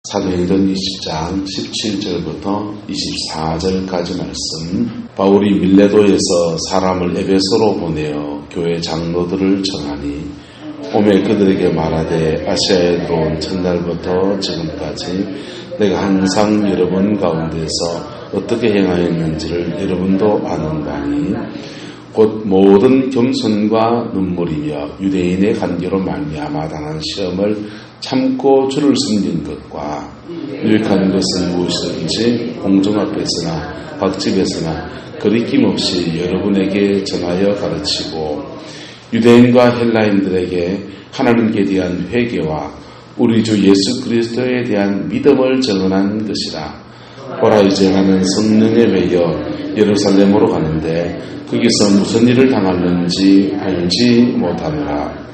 사도행전 20장 17절부터 24절까지 말씀. 바울이 밀레도에서 사람을 에베소로 보내어 교회 장로들을 청하니 오매 그들에게 말하되 아시아에 들어온 첫날부터 지금까지 내가 항상 여러분 가운데서 어떻게 행하였는지를 여러분도 아는 바니 곧 모든 겸손과 눈물이며 유대인의 관계로 말미암아 당한 시험을 참고 주를 섬긴 것과 유익한 것은 무엇이든지 공중 앞에서나 박집에서나 거리낌 없이 여러분에게 전하여 가르치고 유대인과 헬라인들에게 하나님께 대한 회개와 우리 주 예수 그리스도에 대한 믿음을 증언한 것이라. 보라, 이제 나는 성령에 매여 예루살렘으로 가는데 거기서 무슨 일을 당하는지 알지 못하노라.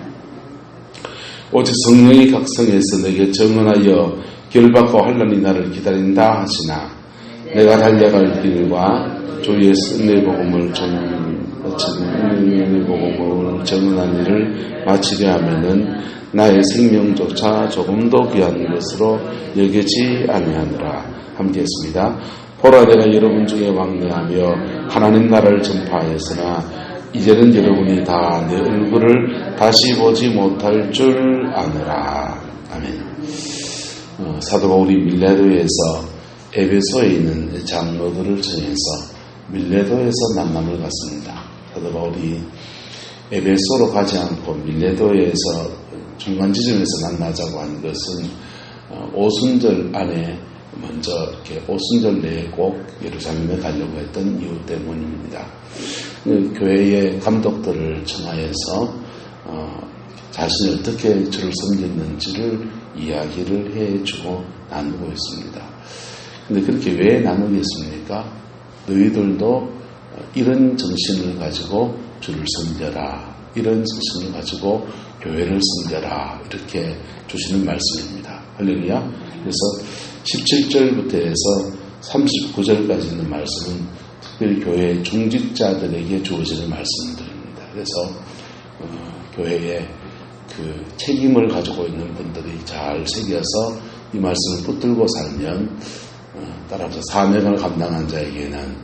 오직 성령이 각성해서 내게 증언하여 결박과 환난이 나를 기다린다 하시나 내가 달려갈 길과 주 예수 은혜의 복음을 증언한 일을 마치려 하면은 나의 생명조차 조금도 귀한 것으로 여기지 아니하노라. 함께 했습니다. 보라, 내가 여러분 중에 왕래하며 하나님 나라를 전파하였으나 이제는 여러분이 다 내 얼굴을 다시 보지 못할 줄 아노라. 아멘. 사도 바울이 밀레도에서 에베소에 있는 장로들을 정해서 밀레도에서 만남을 갖습니다. 사도 바울이 에베소로 가지 않고 밀레도에서 중간 지점에서 만나자고 한 것은 오순절 안에 먼저 이렇게 오순절 내에 꼭 예루살렘에 가려고 했던 이유 때문입니다. 교회의 감독들을 청하여서 자신이 어떻게 주를 섬겼는지를 이야기를 해주고 나누고 있습니다. 근데 그렇게 왜 나누겠습니까? 너희들도 이런 정신을 가지고 주를 섬겨라. 이런 정신을 가지고 교회를 섬겨라. 이렇게 주시는 말씀입니다. 할렐루야. 그래서 17절부터 해서 39절까지 있는 말씀은 특별히 교회 중직자들에게 주어지는 말씀들입니다. 그래서 교회의 그 책임을 가지고 있는 분들이 잘 새겨서 이 말씀을 붙들고 살면 따라서 사명을 감당한 자에게는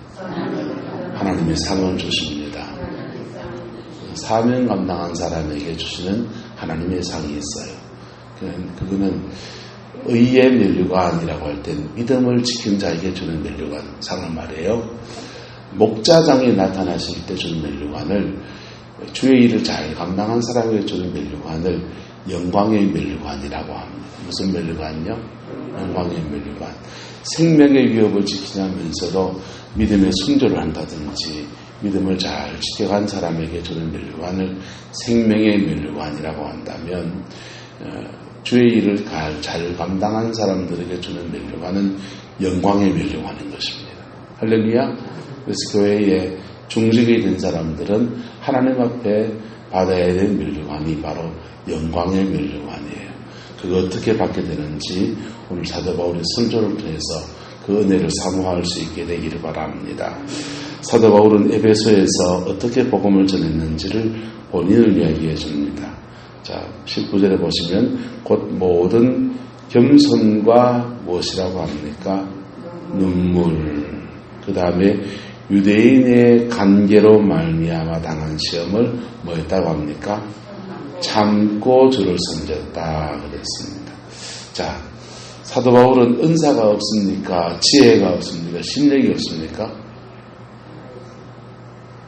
하나님의 상을 주십니다. 사명 감당한 사람에게 주시는 하나님의 상이 있어요. 그거는 의의 면류관이라고 할 때 믿음을 지킨 자에게 주는 면류관 상을 말해요. 목자장에 나타나실 때 주는 면류관을 주의 일을 잘 감당한 사람에게 주는 면류관을 영광의 면류관이라고 합니다. 무슨 면류관이요? 영광의 면류관. 생명의 위협을 지키면서도 믿음의 순조를 한다든지 믿음을 잘 지켜간 사람에게 주는 면류관을 생명의 면류관이라고 한다면 주의 일을 잘 감당한 사람들에게 주는 면류관은 영광의 면류관인 것입니다. 할렐루야. 그래서 교회에 중직이 된 사람들은 하나님 앞에 받아야 될 면류관이 바로 영광의 면류관이에요. 그거 어떻게 받게 되는지 오늘 사도 바울의 선조를 통해서 그 은혜를 사모할 수 있게 되기를 바랍니다. 사도 바울은 에베소에서 어떻게 복음을 전했는지를 본인을 이야기해 줍니다. 자, 19절에 보시면 곧 모든 겸손과 무엇이라고 합니까? 눈물. 그 다음에 유대인의 관계로 말미암아 당한 시험을 뭐였다고 합니까? 참고 주를 섬겼다 그랬습니다. 자, 사도 바울은 은사가 없습니까? 지혜가 없습니까? 심력이 없습니까?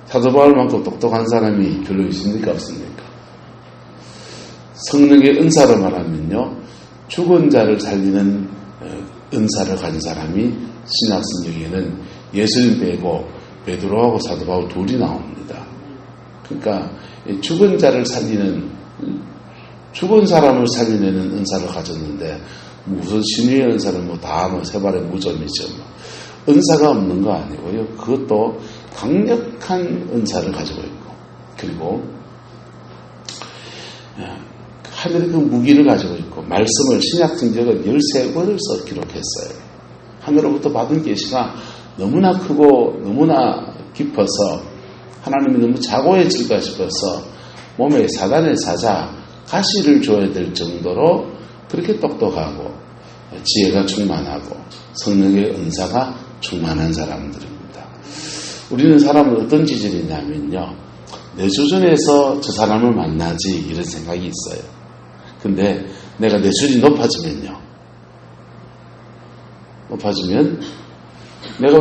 사도 바울만큼 똑똑한 사람이 별로 있습니까? 없습니까? 성령의 은사로 말하면요, 죽은 자를 살리는 은사를 가진 사람이 신약 성경에는 예수님 빼고 베드로하고 사도 바울 둘이 나옵니다. 그러니까 죽은 자를 살리는, 죽은 사람을 살리는 은사를 가졌는데 무슨 신의 은사는 다 세 발의 무좀이죠. 은사가 없는 거 아니고요. 그것도 강력한 은사를 가지고 있고, 그리고 하늘의 그 무기를 가지고 있고, 말씀을 신약 성경은 13권을 기록했어요. 하늘로부터 받은 계시가 너무나 크고 너무나 깊어서 하나님이 너무 자고해질까 싶어서 몸에 사단의 사자 가시를 줘야 될 정도로 그렇게 똑똑하고 지혜가 충만하고 성령의 은사가 충만한 사람들입니다. 우리는 사람은 어떤 기질이냐면요, 내 수준에서 저 사람을 만나지 이런 생각이 있어요. 근데 내가 내 수준이 높아지면 내가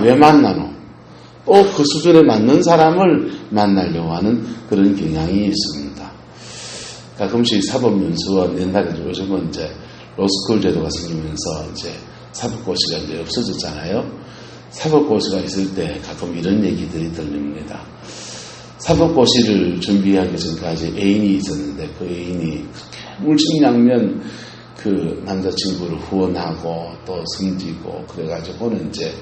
왜 만나노? 또 그 수준에 맞는 사람을 만나려고 하는 그런 경향이 있습니다. 가끔씩 사법연수원, 옛날에 요즘은 이제 로스쿨 제도가 생기면서 이제 사법고시가 이제 없어졌잖아요. 사법고시가 있을 때 가끔 이런 얘기들이 들립니다. 사법고시를 준비하기 전까지 애인이 있었는데 그 애인이 물심양면 그 남자친구를 후원하고 또 섬기고 그래가지고는 이제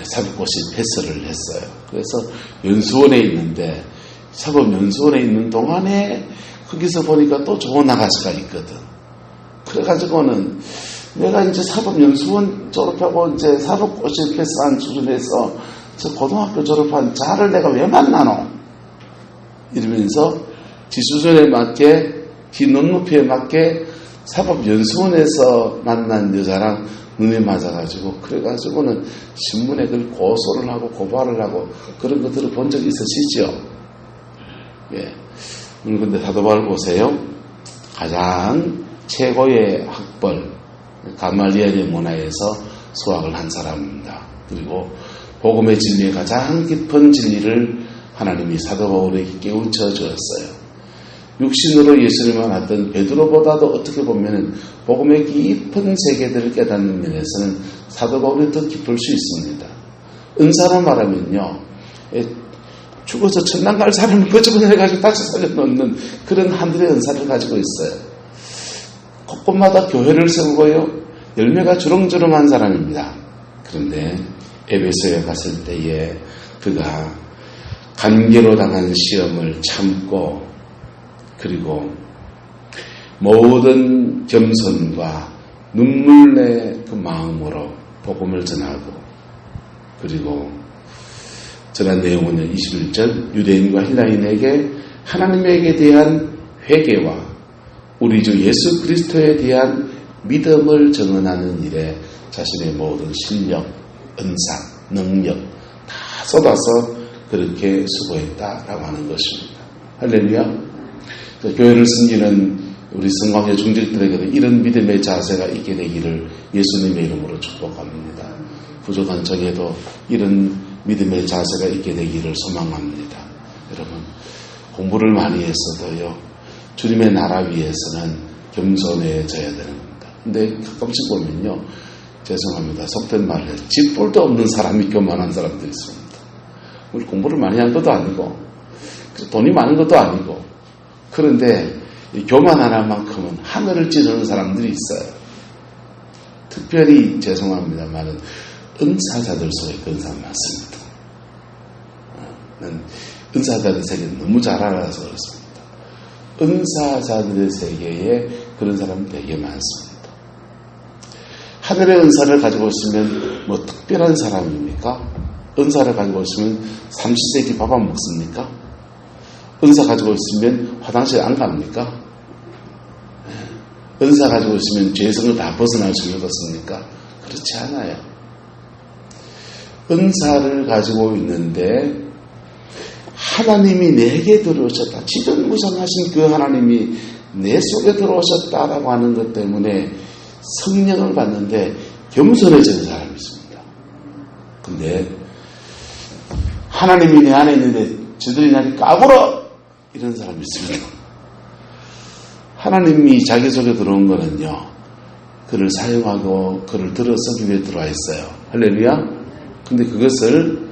사법고시 패스를 했어요. 그래서 연수원에 있는데 사법연수원에 있는 동안에 거기서 보니까 또 좋은 아가씨가 있거든. 그래가지고는 내가 이제 사법연수원 졸업하고 이제 사법고시 패스한 수준에서 저 고등학교 졸업한 자를 내가 왜 만나노? 이러면서 지 수준에 맞게, 지 눈높이에 맞게 사법연수원에서 만난 여자랑 눈에 맞아가지고, 그래가지고는 신문에 그걸 고소를 하고 고발을 하고 그런 것들을 본 적 있으시죠? 예. 근데 사도바울 보세요. 가장 최고의 학벌, 가말리엘의 문화에서 수학을 한 사람입니다. 그리고 복음의 진리의 가장 깊은 진리를 하나님이 사도 바울에게 깨우쳐 주었어요. 육신으로 예수님을 만났던 베드로보다도 어떻게 보면 복음의 깊은 세계들을 깨닫는 면에서는 사도 바울이 더 깊을 수 있습니다. 은사로 말하면요, 죽어서 천당 갈 사람을 끄집어내가지고 다시 살려놓는 그런 하늘의 은사를 가지고 있어요. 곳곳마다 교회를 세우고요, 열매가 주렁주렁한 사람입니다. 그런데 에베소에 갔을 때에 그가 관계로 당한 시험을 참고, 그리고 모든 겸손과 눈물의 그 마음으로 복음을 전하고, 그리고 전한 내용은 21절 유대인과 헬라인에게 하나님에게 대한 회개와 우리 주 예수 그리스도에 대한 믿음을 증언하는 일에 자신의 모든 실력, 은사, 능력 다 쏟아서 그렇게 수고했다라고 하는 것입니다. 할렐루야. 교회를 섬기는 우리 성광의 중직들에게도 이런 믿음의 자세가 있게 되기를 예수님의 이름으로 축복합니다. 부족한 저에도 이런 믿음의 자세가 있게 되기를 소망합니다. 여러분, 공부를 많이 했어도요, 주님의 나라 위해서는 겸손해져야 되는 겁니다. 근데 가끔씩 보면요, 죄송합니다, 속된 말을 해서 쥐뿔도 없는 사람이 교만한 사람들이 있습니다. 우리 공부를 많이 한 것도 아니고 돈이 많은 것도 아니고, 그런데 교만 하나만큼은 하늘을 찌르는 사람들이 있어요. 특별히 죄송합니다만은 은사자들 속에 그런 사람 많습니다. 은사자들 세계는 너무 잘 알아서 그렇습니다. 은사자들의 세계에 그런 사람이 되게 많습니다. 하늘의 은사를 가지고 있으면 뭐 특별한 사람입니까? 은사를 가지고 있으면 삼시세끼 밥 안 먹습니까? 은사 가지고 있으면 화장실 안 갑니까? 은사 가지고 있으면 죄성을 다 벗어날 수 있는 것입니까? 그렇지 않아요. 은사를 가지고 있는데 하나님이 내게 들어오셨다, 지전무상하신 그 하나님이 내 속에 들어오셨다라고 하는 것 때문에 성령을 받는데 겸손해지는 사람이 있습니다. 근데 하나님이 내 안에 있는데 저들이 나를 까불어! 이런 사람이 있습니다. 하나님이 자기 속에 들어온 거는요, 그를 사용하고 그를 들어 쓰기 위해 들어와 있어요. 할렐루야. 근데 그것을,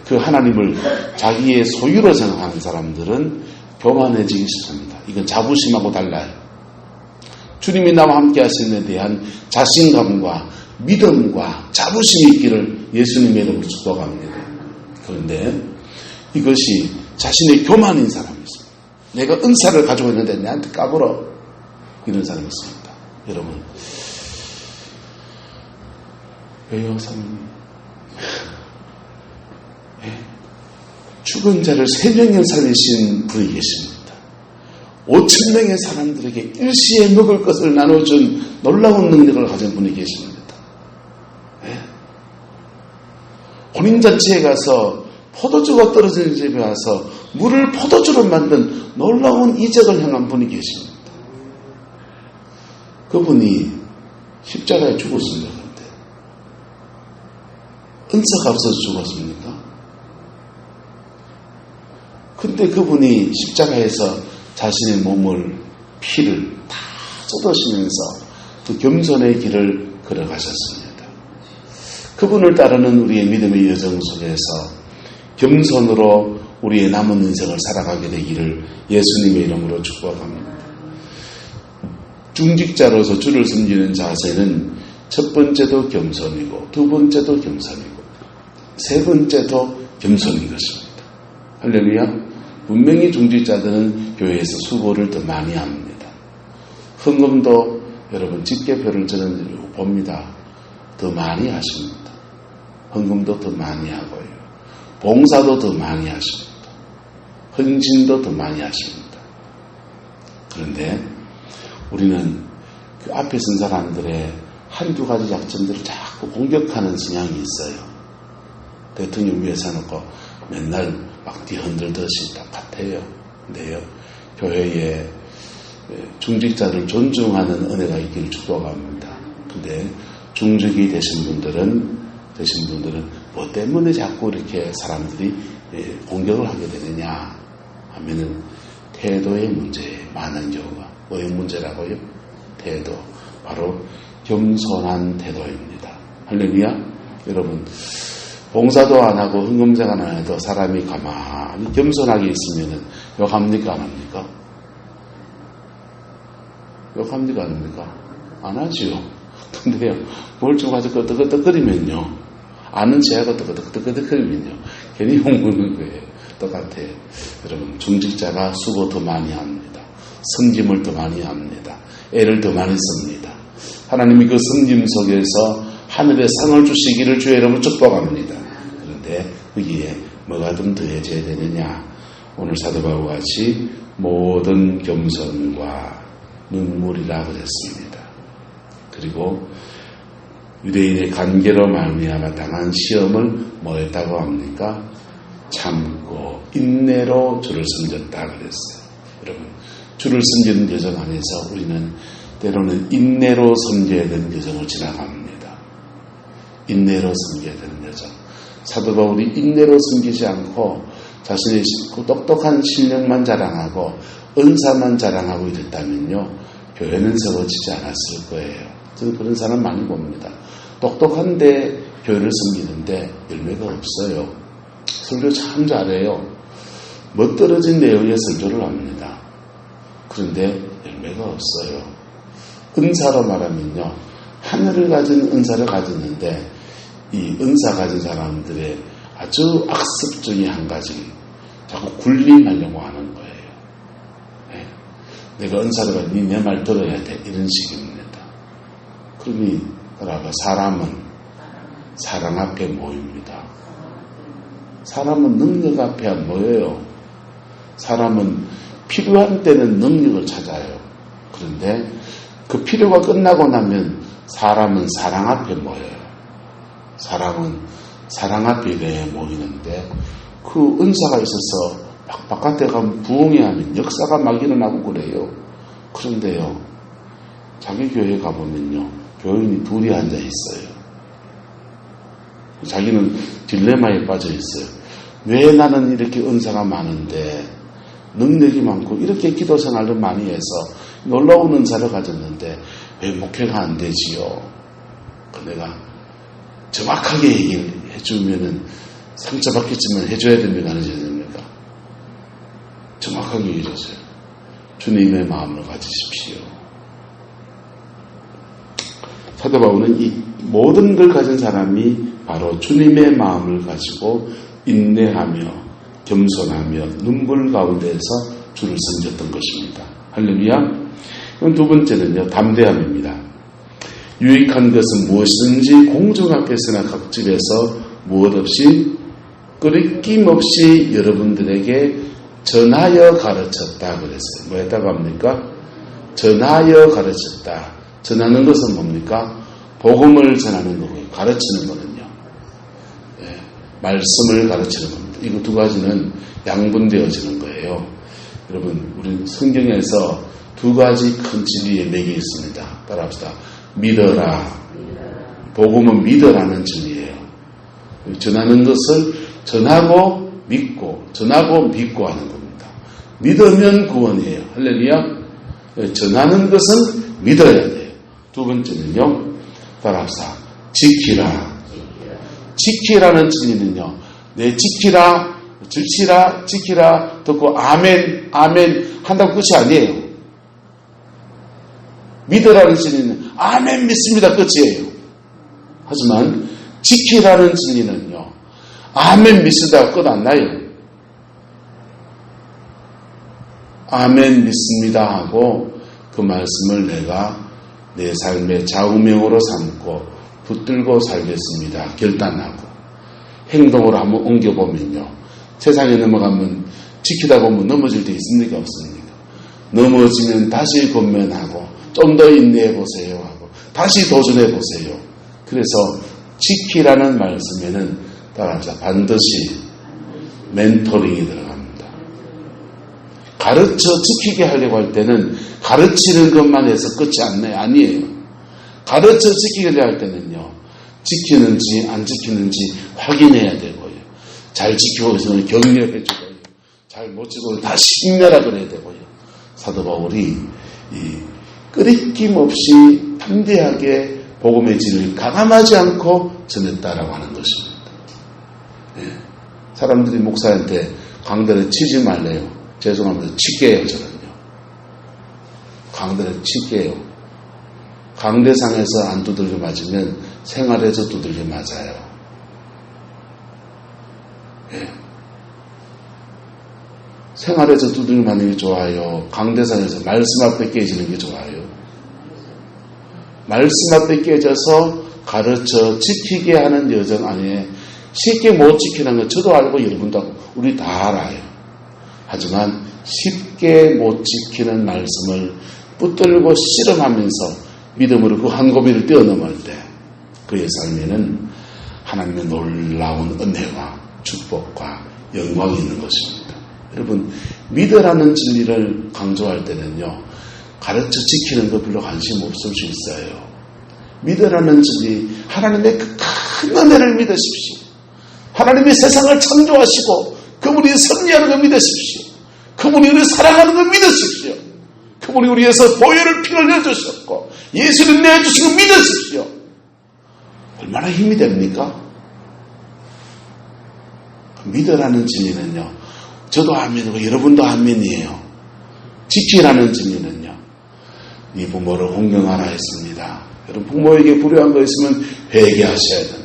그 하나님을 자기의 소유로 생각하는 사람들은 교만해지기 쉽습니다. 이건 자부심하고 달라요. 주님이 나와 함께 하시는 데 대한 자신감과 믿음과 자부심이 있기를 예수님의 이름으로 축복합니다. 그런데 이것이 자신의 교만인 사람이 있습니다. 내가 은사를 가지고 있는데 내한테 까불어, 이런 사람이 있습니다. 여러분, 왜요, 사모님? 죽은 자를 3명을 살리신 분이 계십니다. 5,000명의 사람들에게 일시에 먹을 것을 나눠준 놀라운 능력을 가진 분이 계십니다. 네? 혼인잔치에 가서 포도주가 떨어지는 집에 와서 물을 포도주로 만든 놀라운 이적을 행한 분이 계십니다. 그분이 십자가에 죽었습니다. 그런데 은사가 없어서 죽었습니까? 근데 그분이 십자가에서 자신의 몸을 피를 다 쏟으시면서 그 겸손의 길을 걸어가셨습니다. 그분을 따르는 우리의 믿음의 여정 속에서 겸손으로 우리의 남은 인생을 살아가게 되기를 예수님의 이름으로 축복합니다. 중직자로서 주를 섬기는 자세는 첫 번째도 겸손이고 두 번째도 겸손이고 세 번째도 겸손인 것입니다. 할렐루야. 분명히 중직자들은 교회에서 수고를 더 많이 합니다. 헌금도 여러분 집계표를 저는 봅니다. 더 많이 하십니다. 헌금도 더 많이 하고요. 봉사도 더 많이 하십니다. 헌신도 더 많이 하십니다. 그런데 우리는 그 앞에 선 사람들의 한두 가지 약점들을 자꾸 공격하는 성향이 있어요. 대통령 위에 서놓고 맨날 막 뒤흔들듯이 똑같아요. 근데요, 교회에 중직자를 존중하는 은혜가 있기를 축복합니다. 근데 중직이 되신 분들은 뭐 때문에 자꾸 이렇게 사람들이 공격을 하게 되느냐 하면은 태도의 문제에 많은 경우가 뭐의 문제라고요? 태도. 바로 겸손한 태도입니다. 할렐루야. 여러분, 봉사도 안 하고 헌금제가 안 해도 사람이 가만히 겸손하게 있으면은 욕합니까? 안 합니까? 욕합니까? 안 합니까? 안 하지요. 근데요, 뭘 좀 가지고 끄덕끄덕거리면요, 아는 체하고 끄덕끄덕거리면요, 괜히 욕먹는 거예요. 똑같아요. 여러분, 중직자가 수고 더 많이 합니다. 섬김을 더 많이 합니다. 애를 더 많이 씁니다. 하나님이 그 섬김 속에서 하늘의 상을 주시기를 주의 이름으로 축복합니다. 그런데 거기에 뭐가 좀 더해져야 되느냐? 오늘 사도 바울과 같이 모든 겸손과 눈물이라 그랬습니다. 그리고 유대인의 관계로 말미암아 당한 시험을 뭐 했다고 합니까? 참고 인내로 주를 섬겼다 그랬어요. 여러분, 주를 섬기는 여정 안에서 우리는 때로는 인내로 섬겨야 되는 여정을 지나갑니다. 인내로 섬겨야 되는 여정. 사도 바울이 인내로 섬기지 않고 자신의 똑똑한 실력만 자랑하고 은사만 자랑하고 이랬다면요, 교회는 세워지지 않았을 거예요. 저는 그런 사람 많이 봅니다. 똑똑한데 교회를 섬기는데 열매가 없어요. 설교 참 잘해요. 멋들어진 내용의 설교를 합니다. 그런데 열매가 없어요. 은사로 말하면요, 하늘을 가진 은사를 가졌는데 이 은사 가진 사람들의 아주 악습 중에 한 가지, 자꾸 군림하려고 하는 거예요. 네. 내가 은사를 가지니 내 말 들어야 돼, 이런 식입니다. 그러니 사람은 사랑 앞에 모입니다. 사람은 능력 앞에 안 모여요. 사람은 필요한 때는 능력을 찾아요. 그런데 그 필요가 끝나고 나면 사람은 사랑 앞에 모여요. 사람은 사랑 앞에 모이는데 그 은사가 있어서 바깥에 가면 부흥회 하면 역사가 막 일어나고 그래요. 그런데요, 자기 교회에 가보면요, 교인이 둘이 앉아 있어요. 자기는 딜레마에 빠져 있어요. 왜 나는 이렇게 은사가 많은데, 능력이 많고 이렇게 기도 생활을 많이 해서 놀라운 은사를 가졌는데 왜 목회가 안 되지요? 내가 정확하게 얘기를 해주면은 상처받겠지만 해줘야 됩니까? 안 해줘야 됩니까? 정확하게 얘기해주세요. 주님의 마음을 가지십시오. 사도 바울은 이 모든 걸 가진 사람이 바로 주님의 마음을 가지고 인내하며 겸손하며 눈물 가운데에서 주를 섬겼던 것입니다. 할렐루야. 그럼 두 번째는요, 담대함입니다. 유익한 것은 무엇이든지 공중 앞에서나 각 집에서 무엇 없이 끄리낌 없이 여러분들에게 전하여 가르쳤다 그랬어요. 뭐 했다고 합니까? 전하여 가르쳤다. 전하는 것은 뭡니까? 복음을 전하는 거고요. 가르치는 거는요. 예, 말씀을 가르치는 겁니다. 이거 두 가지는 양분되어지는 거예요. 여러분, 우리 성경에서 두 가지 큰 진리의 맥이 있습니다. 따라합시다. 믿어라. 복음은 믿어라는 진리예요. 전하는 것을 전하고 믿고 하는 겁니다. 믿으면 구원이에요. 할렐루야. 전하는 것은 믿어야 돼요. 두 번째는요. 따라합시다. 지키라. 지키라는 진리는요. 내 지키라, 지키라 듣고 아멘 한다고 끝이 아니에요. 믿으라는 진리는 아멘 믿습니다 끝이에요. 하지만 지키라는 진리는요. 아멘 믿으다가 끝 안 나요. 아멘 믿습니다 하고 그 말씀을 내가 내 삶의 좌우명으로 삼고 붙들고 살겠습니다. 결단하고 행동으로 한번 옮겨보면요. 세상에 넘어가면 지키다 보면 넘어질 때 있습니까? 없습니까? 넘어지면 다시 권면하고 좀 더 인내해보세요 하고 다시 도전해보세요. 그래서 지키라는 말씀에는 따라서 반드시 멘토링이 들어갑니다. 가르쳐 지키게 하려고 할 때는 가르치는 것만 해서 끝이 아니에요. 가르쳐 지키게 할 때는요. 지키는지 안 지키는지 확인해야 되고요. 잘 지키고 있으면 격려해주고요. 잘 못 지키고 다시 힘내라 그래야 되고요. 사도 바울이 끄리낌 없이 담대하게 복음의 진리를 가감하지 않고 전했다라고 하는 것입니다. 네. 사람들이 목사한테 강단에 치지 말래요. 죄송합니다. 칠게요 저는요. 강단에 칠게요. 강대상에서 안 두들겨 맞으면 생활에서 두들겨 맞아요. 네. 생활에서 두들겨 맞는 게 좋아요. 강대상에서 말씀 앞에 깨지는 게 좋아요. 말씀 앞에 깨져서 가르쳐 지키게 하는 여정 안에 쉽게 못 지키는 건 저도 알고 여러분도 알고 우리 다 알아요. 하지만 쉽게 못 지키는 말씀을 붙들고 실험하면서 믿음으로 그 한 고비를 뛰어넘을 때 그의 삶에는 하나님의 놀라운 은혜와 축복과 영광이 있는 것입니다. 여러분 믿으라는 진리를 강조할 때는요. 가르쳐 지키는 거 별로 관심 없을 수 있어요. 믿으라는 진리, 하나님의 그 큰 은혜를 믿으십시오. 하나님이 세상을 창조하시고 그분이 섭리하는 걸 믿으십시오. 그분이 우리를 사랑하는 걸 믿으십시오. 그분이 우리에서 보혈을 피를 내주셨고 예수를 내주신 걸 믿으십시오. 얼마나 힘이 됩니까? 믿으라는 진리는요. 저도 아멘이고 여러분도 아멘이에요. 지키라는 진리는요. 네 부모를 공경하라 했습니다. 여러분 부모에게 불효한 거 있으면 회개하셔야 됩니다.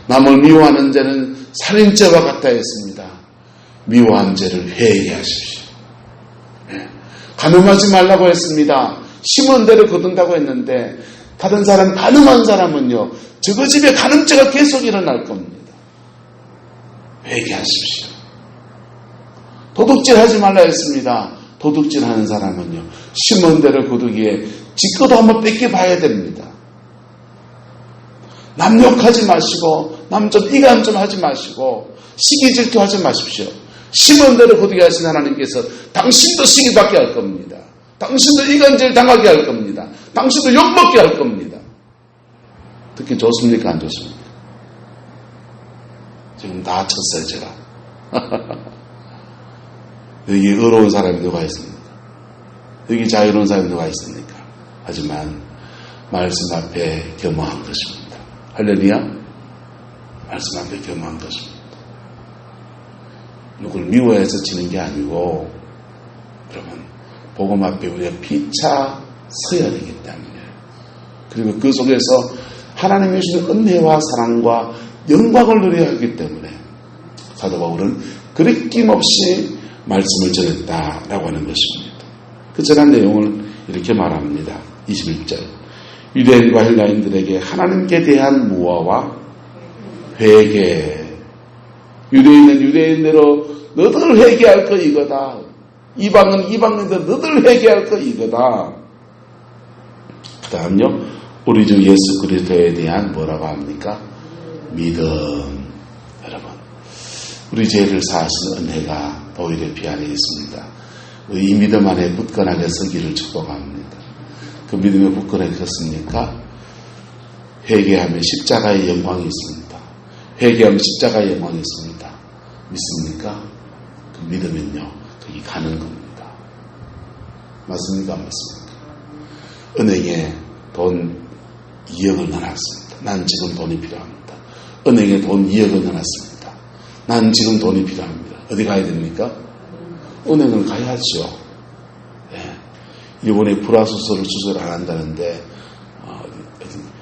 남을 미워하는 죄는 살인죄와 같다 했습니다. 미워한 죄를 회개하십시오. 네. 간음하지 말라고 했습니다. 심은 대로 거둔다고 했는데 다른 사람 간음한 사람은요. 저거 집에 간음죄가 계속 일어날 겁니다. 회개하십시오. 도둑질 하지 말라 했습니다. 도둑질 하는 사람은요. 심은 대로 거두기에 지 것도 한번 뺏겨봐야 됩니다. 남 욕하지 마시고 남 좀 이간 좀 하지 마시고 시기 질투하지 마십시오. 심은 대로 거두게 하신 하나님께서 당신도 시기받게 할 겁니다. 당신도 이간질 당하게 할 겁니다. 당신도 욕먹게 할 겁니다. 듣기 좋습니까? 안 좋습니까? 지금 다 쳤어요 제가. 여기 의로운 사람이 누가 있습니까? 여기 자유로운 사람이 누가 있습니까? 하지만 말씀 앞에 겸허한 것입니다. 할렐루야. 말씀 앞에 겸허한 것입니다. 누굴 미워해서 지는 게 아니고 여러분 복음 앞에 우리가 피차 서야 되기 때문에 그리고 그 속에서 하나님이 주시는 은혜와 사랑과 영광을 누려야 하기 때문에 사도 바울은 그리낌 없이 말씀을 전했다라고 하는 것입니다. 그 전한 내용을 이렇게 말합니다. 21절 유대인과 헬라인들에게 하나님께 대한 무화와 회개 유대인은 유대인대로 너들 회개할 거 이거다. 이방은 이방인데 너들 회개할 거 이거다. 그 다음요, 우리 주 예수 그리스도에 대한 뭐라고 합니까? 믿음. 여러분, 우리 죄를 사하신 은혜가 보혈의 피 안에 있습니다. 이 믿음 안에 굳건하게 서기를 축복합니다. 그 믿음에 굳건하게 섰습니까? 회개하면 십자가의 영광이 있습니다. 회개하면 십자가의 영광이 있습니다. 믿습니까? 그 믿으면요, 거기 가는 겁니다. 맞습니까? 안 맞습니까? 은행에 돈 2억을 넣어놨습니다. 난 지금 돈이 필요합니다. 은행에 돈 2억을 넣어놨습니다. 난 지금 돈이 필요합니다. 어디 가야 됩니까? 은행을 가야죠. 예. 일본에 불화수소를 수출 안 한다는데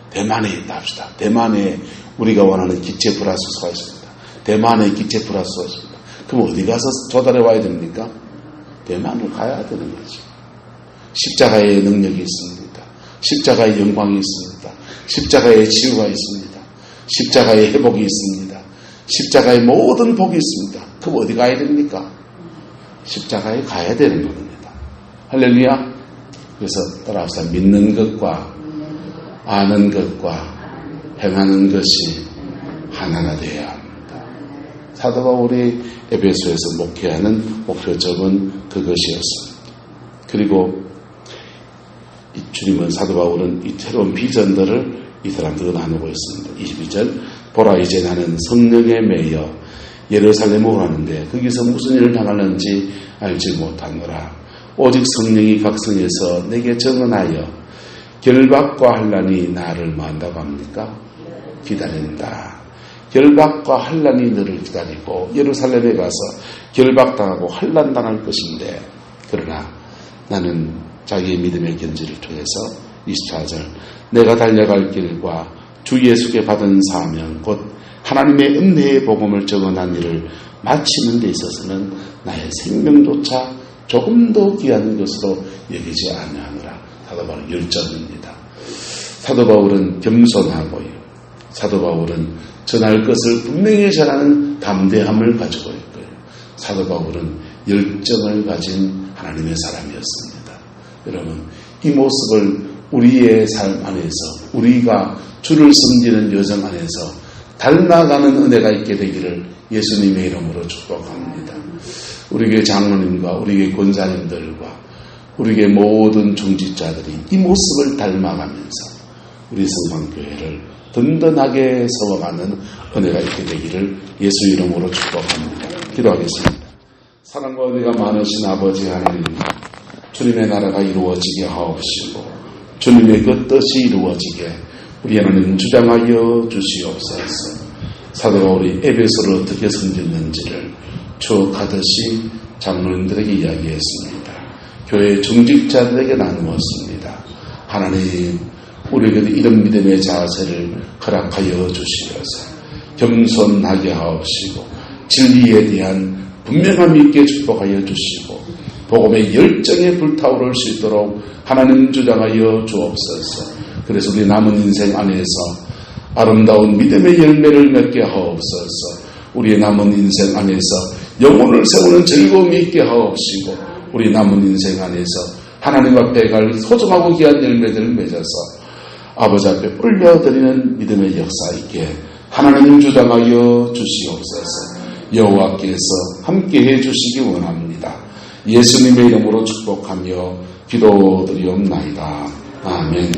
대만에 있다 합시다. 대만에 우리가 원하는 기체 불화수소가 있습니다. 대만에 기체 불화수소가 있습니다. 그럼 어디 가서 조달해 와야 됩니까? 대만을 가야 되는 거죠. 십자가의 능력이 있습니다. 십자가의 영광이 있습니다. 십자가의 치유가 있습니다. 십자가의 회복이 있습니다. 십자가의 모든 복이 있습니다. 그럼 어디 가야 됩니까? 십자가에 가야 되는 겁니다. 할렐루야. 그래서 따라합시다. 믿는 것과 아는 것과 행하는 것이 하나가 되어야 합니다. 사도 바울이 에베소에서 목회하는 목표점은 그것이었습니다. 그리고 이 주님은 사도 바울은 이 새로운 비전들을 이 사람들과 나누고 있습니다. 22절, 보라 이제 나는 성령에 매여 예루살렘으로 가는데 거기서 무슨 일을 당하는지 알지 못하노라. 오직 성령이 각성해서 내게 증언하여 결박과 환난이 나를 뭐한다고 합니까? 기다린다. 결박과 환난이 너를 기다리고 예루살렘에 가서 결박당하고 환난당할 것인데, 그러나 나는 자기의 믿음의 견지를 통해서 24절, 내가 달려갈 길과 주 예수께 받은 사명 곧 하나님의 은혜의 복음을 증언한 일을 마치는 데 있어서는 나의 생명조차 조금 더 귀한 것으로 여기지 아니하노라. 사도 바울은 열정입니다. 사도 바울은 겸손하고요. 사도 바울은 전할 것을 분명히 전하는 담대함을 가지고 있고요. 사도 바울은 열정을 가진 하나님의 사람이었습니다. 여러분, 이 모습을 우리의 삶 안에서, 우리가 주를 섬기는 여정 안에서 닮아가는 은혜가 있게 되기를 예수님의 이름으로 축복합니다. 우리 교회 장로님과 우리 교회 권사님들과 우리 교회 모든 중직자들이 이 모습을 닮아가면서 우리 성방교회를 든든하게 세워가는 은혜가 있게 되기를 예수 이름으로 축복합니다. 기도하겠습니다. 사랑과 은혜가 많으신 아버지 하나님, 주님의 나라가 이루어지게 하옵시고 주님의 그 뜻이 이루어지게 우리 하나님 주장하여 주시옵소서. 사도 바울이 에베소를 어떻게 섬겼는지를 추억하듯이 장로님들에게 이야기했습니다. 교회 중직자들에게 나누었습니다. 하나님, 우리에게도 이런 믿음의 자세를 허락하여 주시어서 겸손하게 하옵시고 진리에 대한 분명함 있게 축복하여 주시고 복음의 열정에 불타오를 수 있도록 하나님 주장하여 주옵소서. 그래서 우리 남은 인생 안에서 아름다운 믿음의 열매를 맺게 하옵소서. 우리의 남은 인생 안에서 영혼을 세우는 즐거움이 있게 하옵시고 우리 남은 인생 안에서 하나님 앞에 갈 소중하고 귀한 열매들을 맺어서 아버지 앞에 올려드리는 믿음의 역사 있게 하나님 주장하여 주시옵소서. 여호와께서 함께해 주시기 원합니다. 예수님의 이름으로 축복하며 기도드리옵나이다. 아멘.